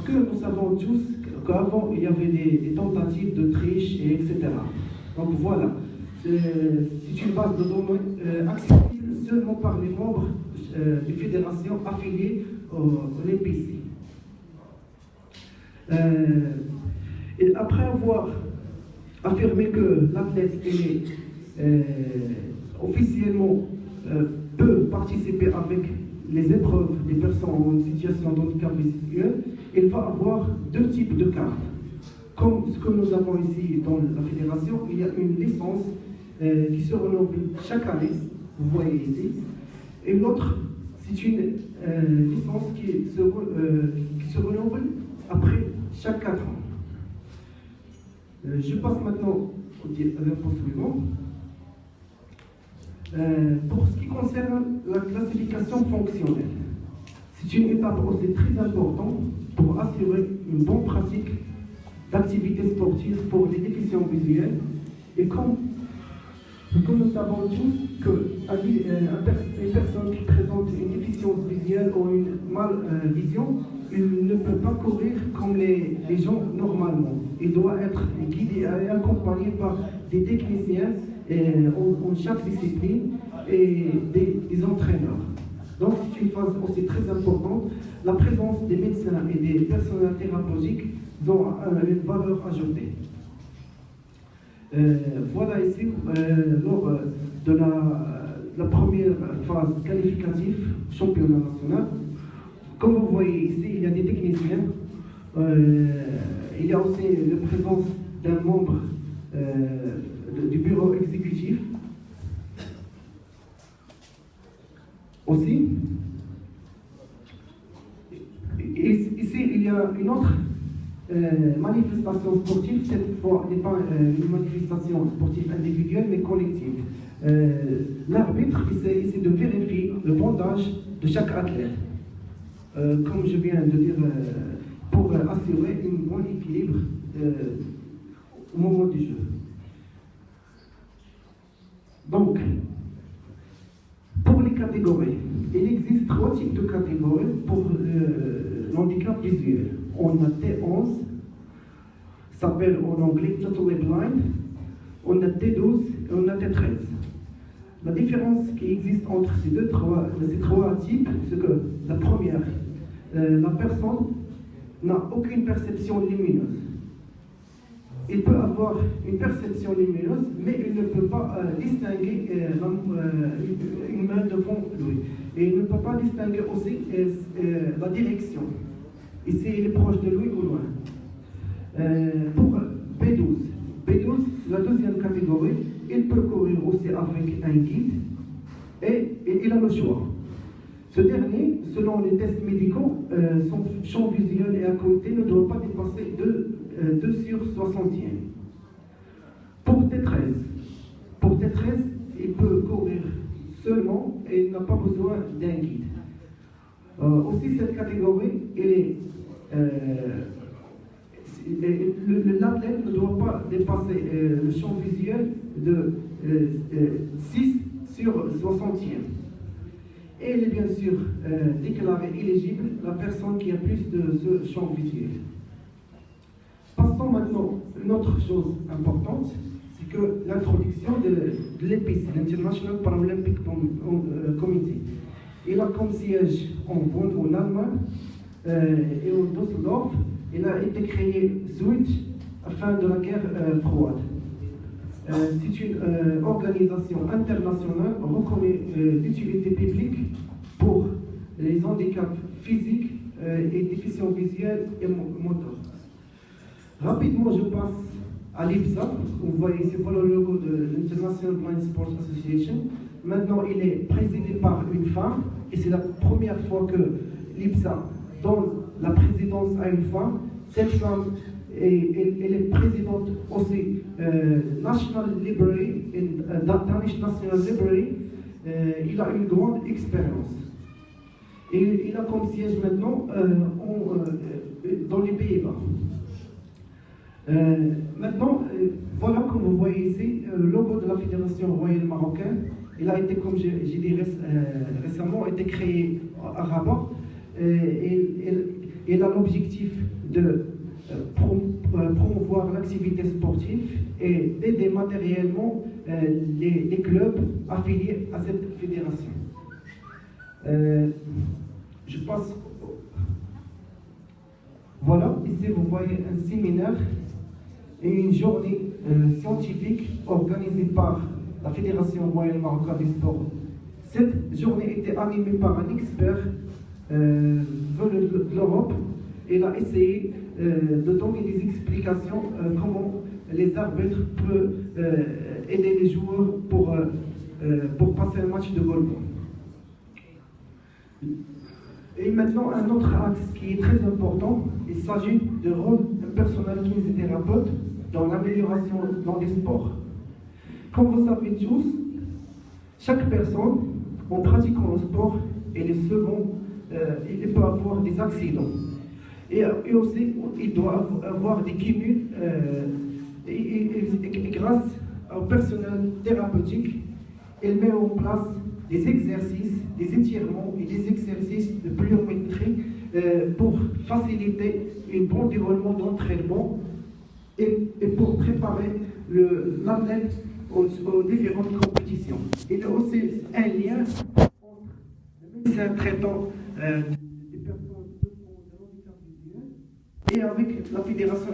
parce que nous savons tous qu'avant, il y avait des tentatives de triche, et etc. Donc voilà, c'est une base de données accessible seulement par les membres des fédérations affiliées au NPC. Et après avoir affirmé que l'athlète officiellement peut participer avec les épreuves des personnes en situation de handicap visuel, il va avoir deux types de cartes. Comme ce que nous avons ici dans la fédération, il y a une licence qui se renouvelle chaque année, vous voyez ici, et l'autre, c'est une licence qui se renouvelle après chaque 4 ans. Je passe maintenant au diapo suivant. Pour ce qui concerne la classification fonctionnelle, c'est une étape aussi très importante pour assurer une bonne pratique d'activité sportive pour les déficients visuels. Et comme nous savons tous qu'une personne qui présente une déficience visuelle ou une malvision, il ne peut pas courir comme les gens normalement. Il doit être guidé et accompagné par des techniciens en chaque discipline et des entraîneurs. Donc c'est une phase aussi très importante. La présence des médecins et des personnels thérapeutiques ont une valeur ajoutée. Voilà ici, lors de la première phase qualificative, championnat national, comme vous voyez ici, il y a des techniciens, il y a aussi la présence d'un membre du bureau exécutif. Aussi, ici il y a une autre manifestation sportive, cette fois n'est pas une manifestation sportive individuelle mais collective. L'arbitre essaie de vérifier le bandage de chaque athlète, comme je viens de dire, pour assurer un bon équilibre au moment du jeu. Donc, pour les catégories, il existe 3 types de catégories pour l'handicap visuel. On a T11, s'appelle en anglais Totally Blind, on a T12 et on a T13. La différence qui existe entre ces trois types, c'est que la première, la personne n'a aucune perception lumineuse. Il peut avoir une perception lumineuse, mais il ne peut pas distinguer une main devant lui. Et il ne peut pas distinguer aussi la direction. Ici, il est proche de lui ou loin. Pour B12, c'est la deuxième catégorie. Il peut courir aussi avec un guide et il a le choix. Ce dernier, selon les tests médicaux, son champ visuel et acuité ne doit pas dépasser 2 sur 60e. Pour T13, il peut courir seulement et il n'a pas besoin d'un guide. Aussi, cette catégorie, l'athlète ne doit pas dépasser le champ visuel de 6 sur 60e. Et il est bien sûr déclaré éligible la personne qui a plus de ce champ visuel. Passons maintenant à une autre chose importante, c'est que l'introduction de l'EPC, l'International Paralympic Committee. Il a comme siège en Bonn, en Allemagne, et en Düsseldorf. Il a été créé suite à la fin de la guerre froide. C'est une organisation internationale reconnue d'utilité publique pour les handicaps physiques et déficients visuels et moteurs. Rapidement, je passe à l'IPSA. Vous voyez ici le logo de l'International Blind Sports Association. Maintenant, il est présidé par une femme et c'est la première fois que l'IPSA donne la présidence à une femme. Cette femme elle est présidente aussi National Library, Danish National Library. Il a une grande expérience. Et il a comme siège maintenant dans les Pays-Bas. Maintenant, voilà comme vous voyez ici, le logo de la Fédération royale marocaine. Il a été, comme j'ai dit récemment, été créé à Rabat. Il a l'objectif de promouvoir l'activité sportive et d'aider matériellement les clubs affiliés à cette fédération. Je passe. Voilà, ici vous voyez un séminaire et une journée scientifique organisée par la Fédération royale marocaine des sports. Cette journée était animée par un expert venu de l'Europe. Il a essayé de donner des explications comment les arbitres peuvent aider les joueurs pour passer un match de volleyball. Et maintenant, un autre axe qui est très important, il s'agit de rôle d'un personnel kinésithérapeute dans l'amélioration dans les sports. Comme vous savez tous, chaque personne, en pratiquant le sport, il peut avoir des accidents. Et aussi, il doit avoir des cumuls. Et grâce au personnel thérapeutique, il met en place des exercices, des étirements et des exercices de pliométrie pour faciliter un bon déroulement d'entraînement et pour préparer l'athlète aux différentes compétitions. Il y a aussi un lien entre le médecin traitant des personnes de handicap visuel et avec la fédération